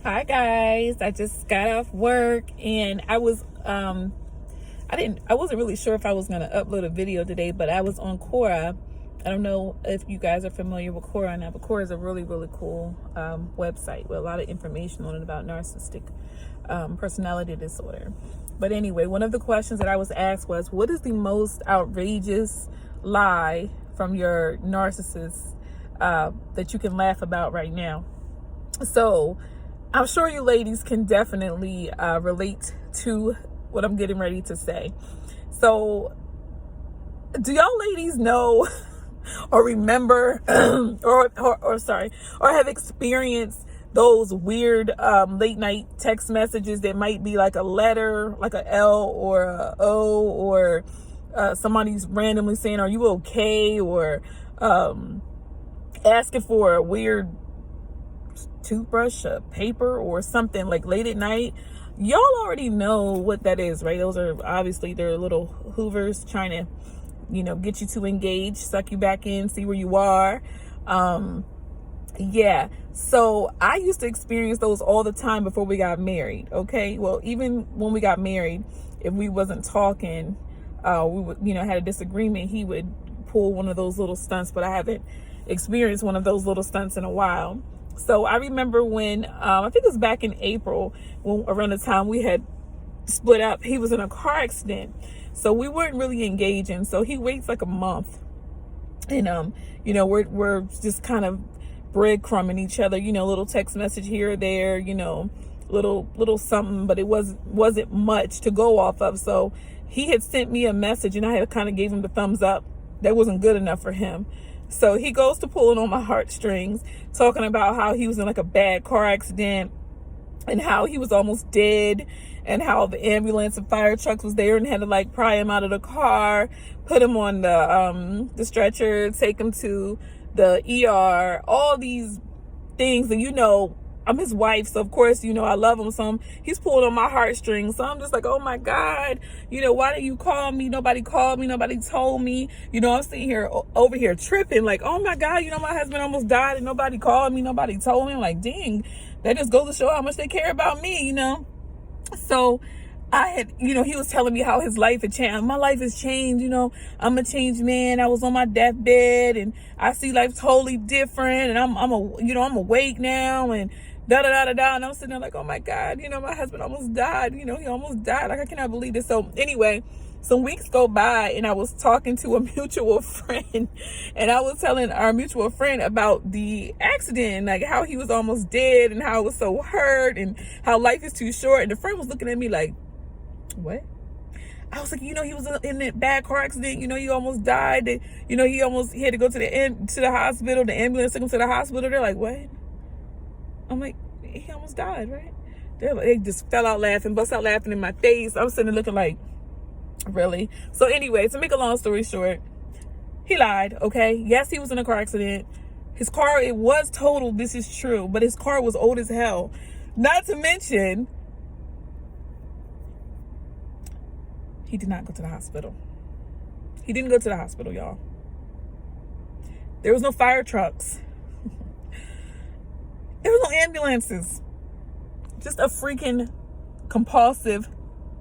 Hi guys, I just got off work and I wasn't really sure if I was going to upload a video today, but I was on Quora. I don't know if you guys are familiar with Quora now, but Quora is a really cool website with a lot of information on it about narcissistic personality disorder. But anyway, one of the questions that I was asked was, what is the most outrageous lie from your narcissist that you can laugh about right now? So I'm sure you ladies can definitely relate to what I'm getting ready to say. So do y'all ladies know or remember or have experienced those weird late night text messages that might be like a letter, like a L or a O, or somebody's randomly saying, "Are you okay?" or asking for a weird toothbrush, a paper, or something, like late at night. Y'all already know what that is, right? Those are obviously their little hoovers trying to, get you to engage, suck you back in, see where you are. Yeah. So I used to experience those all the time before we got married. Okay. Well, even when we got married, if we wasn't talking, we would, had a disagreement, he would pull one of those little stunts, but I haven't experienced one of those little stunts in a while. So I remember when, I think it was back in April, around the time we had split up, he was in a car accident. So we weren't really engaging. So he waits like a month, and, we're just kind of breadcrumbing each other, little text message here or there, little something, but it wasn't much to go off of. So he had sent me a message and I had kind of gave him the thumbs up. That wasn't good enough for him. So he goes to pulling on my heartstrings, talking about how he was in like a bad car accident and how he was almost dead, and how the ambulance and fire trucks was there and had to like pry him out of the car, put him on the stretcher, take him to the ER, all these things. And I'm his wife, so of course, I love him. So he's pulling on my heartstrings. So I'm just like, oh my God, why didn't you call me? Nobody called me. Nobody told me. I'm sitting here over here tripping like, oh my God, my husband almost died and nobody called me. Nobody told me. I'm like, dang, that just goes to show how much they care about me, So I had, he was telling me how his life had changed. My life has changed, I'm a changed man. I was on my deathbed and I see life totally different. And I'm awake now, and da da da da da. And I'm sitting there like, oh my God, my husband almost died. He almost died. Like, I cannot believe this. So anyway, some weeks go by and I was talking to a mutual friend, and I was telling our mutual friend about the accident, like how he was almost dead and how I was so hurt and how life is too short. And the friend was looking at me like, what? I was like, he was in that bad car accident. He almost died. He had to go to the hospital. The ambulance took him to the hospital. They're like, what? I'm like, he almost died, right? They just fell out laughing, bust out laughing in my face. I'm sitting there looking like, really? So anyway, to make a long story short, he lied. Okay. Yes, he was in a car accident. His car, it was totaled. This is true, but his car was old as hell. Not to mention, he did not go to the hospital. He didn't go to the hospital, y'all. There was no fire trucks. There was no ambulances. Just a freaking compulsive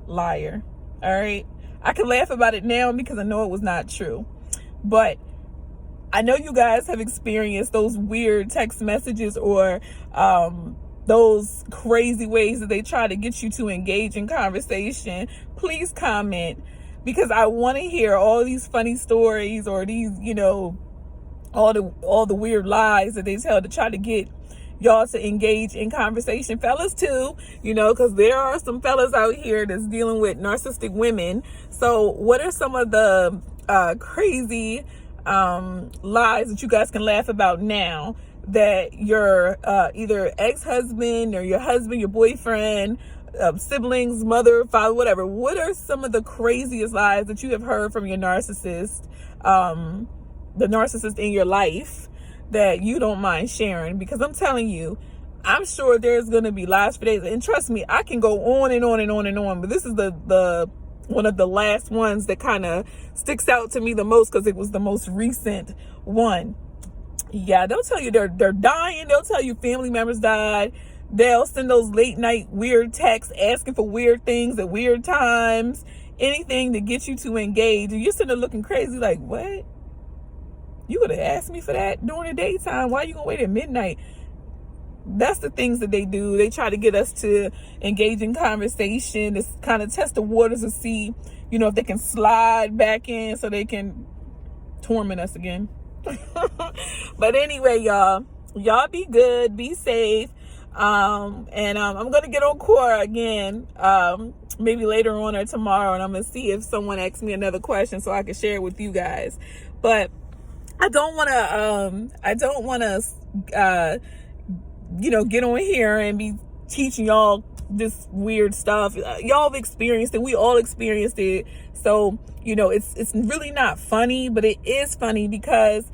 liar. All right. I can laugh about it now because I know it was not true. But I know you guys have experienced those weird text messages or those crazy ways that they try to get you to engage in conversation. Please comment, because I want to hear all these funny stories or these, all the weird lies that they tell to try to get y'all to engage in conversation. Fellas too, because there are some fellas out here that's dealing with narcissistic women. So what are some of the crazy lies that you guys can laugh about now that your either ex-husband or your husband, your boyfriend, siblings, mother, father, whatever? What are some of the craziest lies that you have heard from your narcissist, the narcissist in your life, that you don't mind sharing? Because I'm telling you, I'm sure there's going to be lies for days. And trust me, I can go on and on and on and on. But this is the one of the last ones that kind of sticks out to me the most because it was the most recent one. Yeah, they'll tell you they're dying. They'll tell you family members died. They'll send those late night weird texts asking for weird things at weird times, anything to get you to engage. And you're sitting there looking crazy like, what? You would have asked me for that during the daytime. Why are you going to wait at midnight? That's the things that they do. They try to get us to engage in conversation, to kind of test the waters to see, if they can slide back in so they can torment us again. But anyway, y'all be good, be safe. I'm going to get on Quora again, maybe later on or tomorrow, and I'm going to see if someone asks me another question so I can share it with you guys. But I don't want to, get on here and be teaching y'all this weird stuff. Y'all have experienced it. We all experienced it. So, it's really not funny, but it is funny because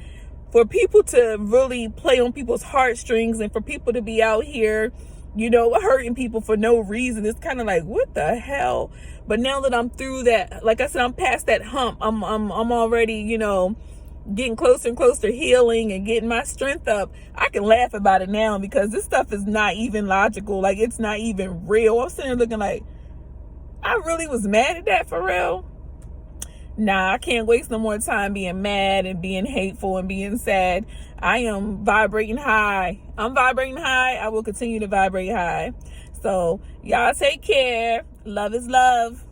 for people to really play on people's heartstrings and for people to be out here, hurting people for no reason, it's kind of like, what the hell? But now that I'm through that, like I said, I'm past that hump. I'm already, getting closer and closer to healing and getting my strength up. I can laugh about it now because this stuff is not even logical. Like, it's not even real. I'm sitting there looking like, I really was mad at that for real? Nah, I can't waste no more time being mad and being hateful and being sad. I am vibrating high. I'm vibrating high. I will continue to vibrate high. So y'all take care. Love is love.